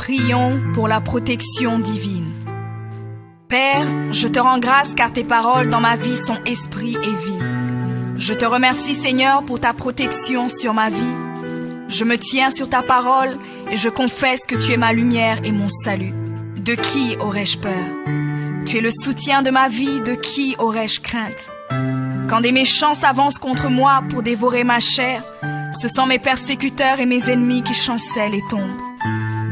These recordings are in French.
Prions pour la protection divine. Père, je te rends grâce car tes paroles dans ma vie sont esprit et vie. Je te remercie Seigneur pour ta protection sur ma vie. Je me tiens sur ta parole et je confesse que tu es ma lumière et mon salut. De qui aurais-je peur? Tu es le soutien de ma vie, de qui aurais-je crainte? Quand des méchants s'avancent contre moi pour dévorer ma chair, ce sont mes persécuteurs et mes ennemis qui chancellent et tombent.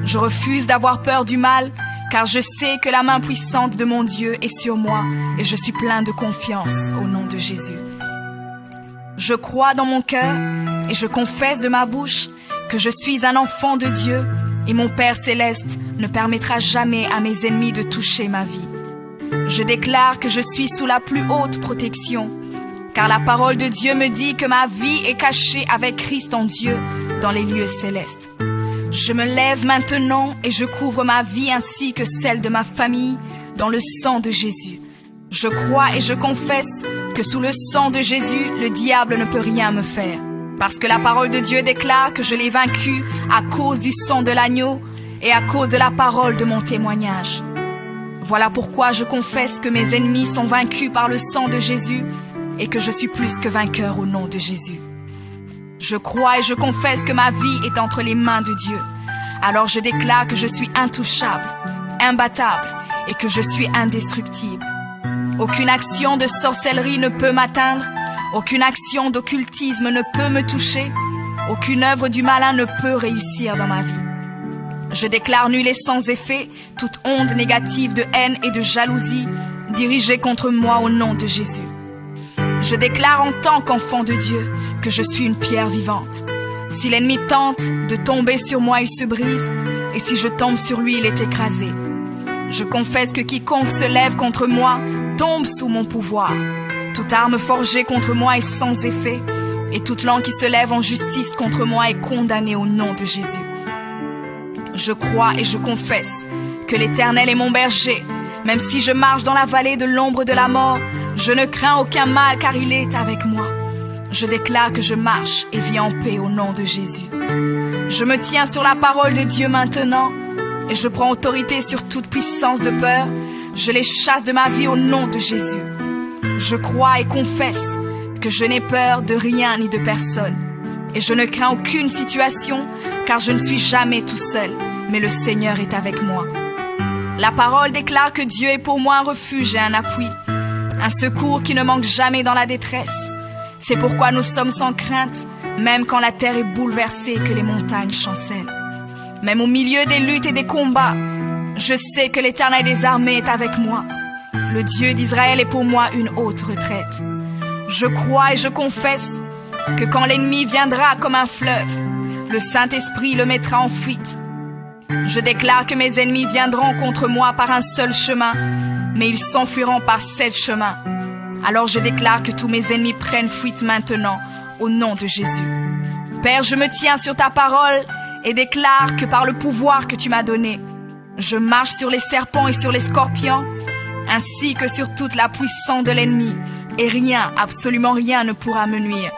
Je refuse d'avoir peur du mal, car je sais que la main puissante de mon Dieu est sur moi et je suis plein de confiance au nom de Jésus. Je crois dans mon cœur et je confesse de ma bouche que je suis un enfant de Dieu et mon Père céleste ne permettra jamais à mes ennemis de toucher ma vie. Je déclare que je suis sous la plus haute protection, car la parole de Dieu me dit que ma vie est cachée avec Christ en Dieu dans les lieux célestes. Je me lève maintenant et je couvre ma vie ainsi que celle de ma famille dans le sang de Jésus. Je crois et je confesse que sous le sang de Jésus, le diable ne peut rien me faire. Parce que la parole de Dieu déclare que je l'ai vaincu à cause du sang de l'agneau et à cause de la parole de mon témoignage. Voilà pourquoi je confesse que mes ennemis sont vaincus par le sang de Jésus et que je suis plus que vainqueur au nom de Jésus. Je crois et je confesse que ma vie est entre les mains de Dieu. Alors je déclare que je suis intouchable, imbattable et que je suis indestructible. Aucune action de sorcellerie ne peut m'atteindre, aucune action d'occultisme ne peut me toucher, aucune œuvre du malin ne peut réussir dans ma vie. Je déclare nul et sans effet toute onde négative de haine et de jalousie dirigée contre moi au nom de Jésus. Je déclare en tant qu'enfant de Dieu que je suis une pierre vivante. Si l'ennemi tente de tomber sur moi, il se brise, et si je tombe sur lui, il est écrasé. Je confesse que quiconque se lève contre moi tombe sous mon pouvoir. Toute arme forgée contre moi est sans effet, et toute langue qui se lève en justice contre moi est condamnée au nom de Jésus. Je crois et je confesse que l'Éternel est mon berger. Même si je marche dans la vallée de l'ombre de la mort, je ne crains aucun mal car il est avec moi. Je déclare que je marche et vis en paix au nom de Jésus. Je me tiens sur la parole de Dieu maintenant et je prends autorité sur toute puissance de peur. Je les chasse de ma vie au nom de Jésus. Je crois et confesse que je n'ai peur de rien ni de personne. Et je ne crains aucune situation car je ne suis jamais tout seul, mais le Seigneur est avec moi. La parole déclare que Dieu est pour moi un refuge et un appui, un secours qui ne manque jamais dans la détresse. C'est pourquoi nous sommes sans crainte, même quand la terre est bouleversée et que les montagnes chancellent. Même au milieu des luttes et des combats, je sais que l'Éternel des armées est avec moi. Le Dieu d'Israël est pour moi une haute retraite. Je crois et je confesse que quand l'ennemi viendra comme un fleuve, le Saint-Esprit le mettra en fuite. Je déclare que mes ennemis viendront contre moi par un seul chemin, mais ils s'enfuiront par 7 chemins. Alors je déclare que tous mes ennemis prennent fuite maintenant, au nom de Jésus. Père, je me tiens sur ta parole et déclare que par le pouvoir que tu m'as donné, je marche sur les serpents et sur les scorpions, ainsi que sur toute la puissance de l'ennemi, et rien, absolument rien ne pourra me nuire.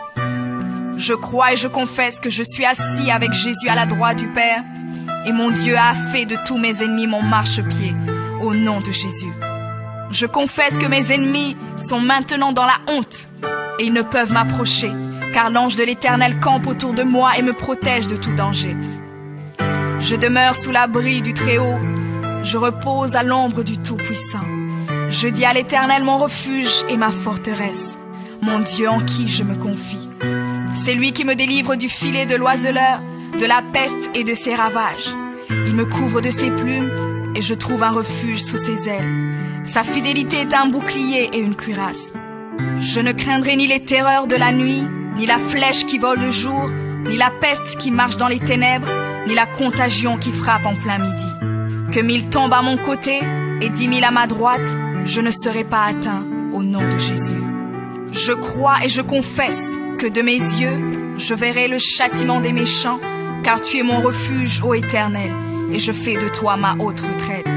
Je crois et je confesse que je suis assis avec Jésus à la droite du Père, et mon Dieu a fait de tous mes ennemis mon marchepied, au nom de Jésus. Je confesse que mes ennemis sont maintenant dans la honte, et ils ne peuvent m'approcher, car l'ange de l'Éternel campe autour de moi et me protège de tout danger. Je demeure sous l'abri du Très-Haut, je repose à l'ombre du Tout-Puissant. Je dis à l'Éternel mon refuge et ma forteresse, mon Dieu en qui je me confie. C'est lui qui me délivre du filet de l'oiseleur, de la peste et de ses ravages. Il me couvre de ses plumes et je trouve un refuge sous ses ailes. Sa fidélité est un bouclier et une cuirasse. Je ne craindrai ni les terreurs de la nuit, ni la flèche qui vole le jour, ni la peste qui marche dans les ténèbres, ni la contagion qui frappe en plein midi. Que 1000 tombent à mon côté et 10 000 à ma droite, je ne serai pas atteint au nom de Jésus. Je crois et je confesse que de mes yeux, je verrai le châtiment des méchants, car tu es mon refuge, ô Éternel, et je fais de toi ma haute retraite.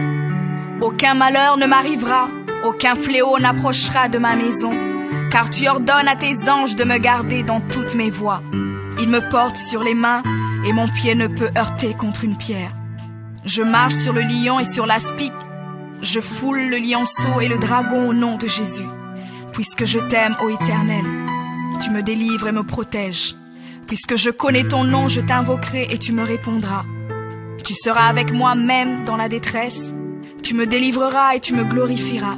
Aucun malheur ne m'arrivera, aucun fléau n'approchera de ma maison, car tu ordonnes à tes anges de me garder dans toutes mes voies. Ils me portent sur les mains, et mon pied ne peut heurter contre une pierre. Je marche sur le lion et sur l'aspic. Je foule le lionceau et le dragon au nom de Jésus. Puisque je t'aime, ô Éternel, tu me délivres et me protèges. Puisque je connais ton nom, je t'invoquerai et tu me répondras. Tu seras avec moi même dans la détresse. Tu me délivreras et tu me glorifieras.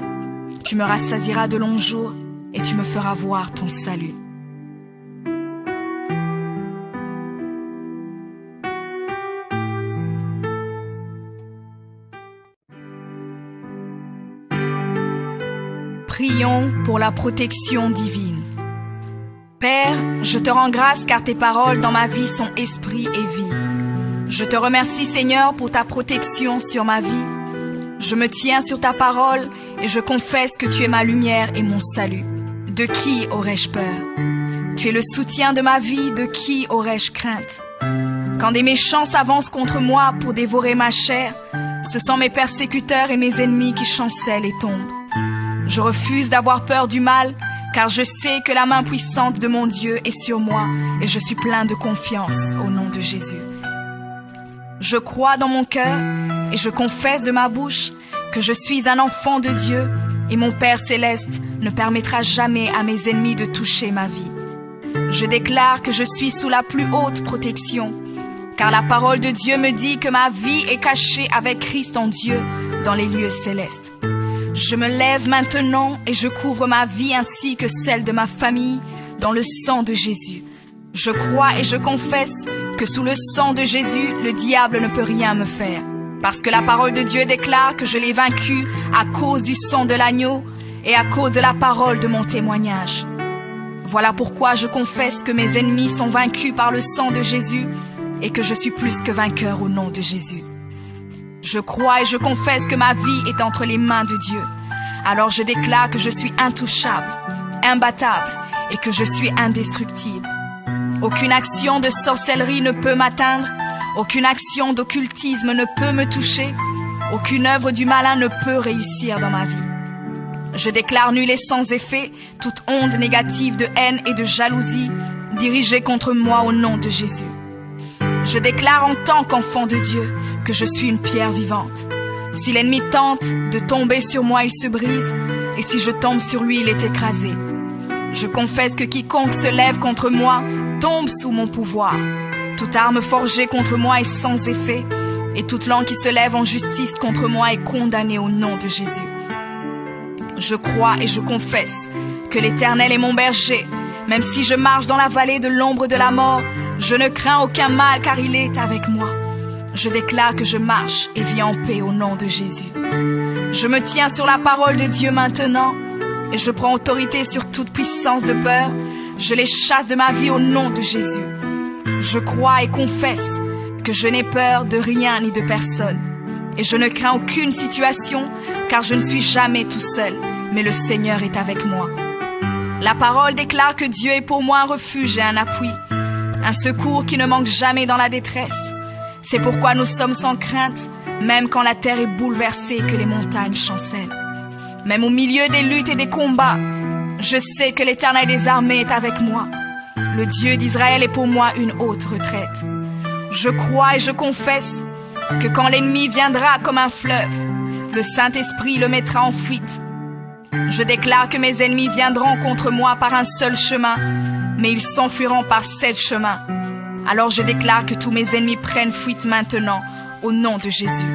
Tu me rassasieras de longs jours et tu me feras voir ton salut. Prions pour la protection divine. Père, je te rends grâce car tes paroles dans ma vie sont esprit et vie. Je te remercie Seigneur pour ta protection sur ma vie. Je me tiens sur ta parole et je confesse que tu es ma lumière et mon salut. De qui aurais-je peur? Tu es le soutien de ma vie, de qui aurais-je crainte? Quand des méchants s'avancent contre moi pour dévorer ma chair, ce sont mes persécuteurs et mes ennemis qui chancellent et tombent. Je refuse d'avoir peur du mal, car je sais que la main puissante de mon Dieu est sur moi et je suis plein de confiance au nom de Jésus. Je crois dans mon cœur et je confesse de ma bouche que je suis un enfant de Dieu et mon Père céleste ne permettra jamais à mes ennemis de toucher ma vie. Je déclare que je suis sous la plus haute protection, car la parole de Dieu me dit que ma vie est cachée avec Christ en Dieu dans les lieux célestes. Je me lève maintenant et je couvre ma vie ainsi que celle de ma famille dans le sang de Jésus. Je crois et je confesse que sous le sang de Jésus, le diable ne peut rien me faire. Parce que la parole de Dieu déclare que je l'ai vaincu à cause du sang de l'agneau et à cause de la parole de mon témoignage. Voilà pourquoi je confesse que mes ennemis sont vaincus par le sang de Jésus et que je suis plus que vainqueur au nom de Jésus. Je crois et je confesse que ma vie est entre les mains de Dieu. Alors je déclare que je suis intouchable, imbattable et que je suis indestructible. Aucune action de sorcellerie ne peut m'atteindre, aucune action d'occultisme ne peut me toucher, aucune œuvre du malin ne peut réussir dans ma vie. Je déclare nul et sans effet toute onde négative de haine et de jalousie dirigée contre moi au nom de Jésus. Je déclare en tant qu'enfant de Dieu que je suis une pierre vivante. Si l'ennemi tente de tomber sur moi, il se brise, et si je tombe sur lui, il est écrasé. Je confesse que quiconque se lève contre moi tombe sous mon pouvoir. Toute arme forgée contre moi est sans effet, et toute langue qui se lève en justice contre moi est condamnée au nom de Jésus. Je crois et je confesse que l'Éternel est mon berger. Même si je marche dans la vallée de l'ombre de la mort, je ne crains aucun mal car il est avec moi. Je déclare que je marche et vis en paix au nom de Jésus. Je me tiens sur la parole de Dieu maintenant et je prends autorité sur toute puissance de peur. Je les chasse de ma vie au nom de Jésus. Je crois et confesse que je n'ai peur de rien ni de personne. Et je ne crains aucune situation car je ne suis jamais tout seul, mais le Seigneur est avec moi. La parole déclare que Dieu est pour moi un refuge et un appui, un secours qui ne manque jamais dans la détresse. C'est pourquoi nous sommes sans crainte, même quand la terre est bouleversée et que les montagnes chancellent. Même au milieu des luttes et des combats, je sais que l'Éternel des armées est avec moi. Le Dieu d'Israël est pour moi une haute retraite. Je crois et je confesse que quand l'ennemi viendra comme un fleuve, le Saint-Esprit le mettra en fuite. Je déclare que mes ennemis viendront contre moi par un seul chemin, mais ils s'enfuiront par 7 chemins. Alors je déclare que tous mes ennemis prennent fuite maintenant, au nom de Jésus.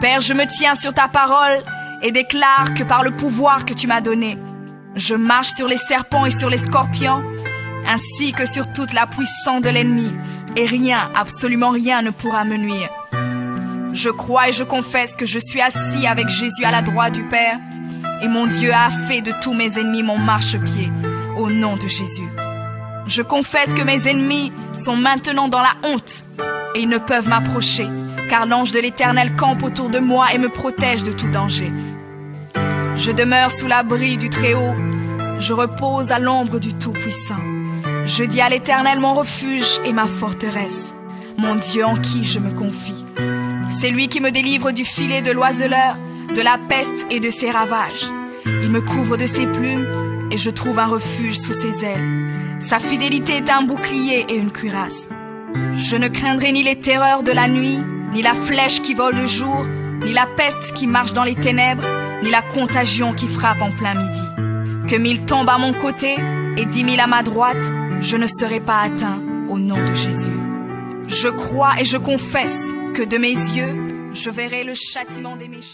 Père, je me tiens sur ta parole et déclare que par le pouvoir que tu m'as donné, je marche sur les serpents et sur les scorpions, ainsi que sur toute la puissance de l'ennemi, et rien, absolument rien ne pourra me nuire. Je crois et je confesse que je suis assis avec Jésus à la droite du Père, et mon Dieu a fait de tous mes ennemis mon marchepied, au nom de Jésus. Je confesse que mes ennemis sont maintenant dans la honte, et ils ne peuvent m'approcher, car l'ange de l'Éternel campe autour de moi et me protège de tout danger. Je demeure sous l'abri du Très-Haut, je repose à l'ombre du Tout-Puissant. Je dis à l'Éternel mon refuge et ma forteresse, mon Dieu en qui je me confie. C'est lui qui me délivre du filet de l'oiseleur, de la peste et de ses ravages. Il me couvre de ses plumes et je trouve un refuge sous ses ailes. Sa fidélité est un bouclier et une cuirasse. Je ne craindrai ni les terreurs de la nuit, ni la flèche qui vole le jour, ni la peste qui marche dans les ténèbres, ni la contagion qui frappe en plein midi. Que 1000 tombent à mon côté et 10 000 à ma droite, je ne serai pas atteint au nom de Jésus. Je crois et je confesse que de mes yeux, je verrai le châtiment des méchants.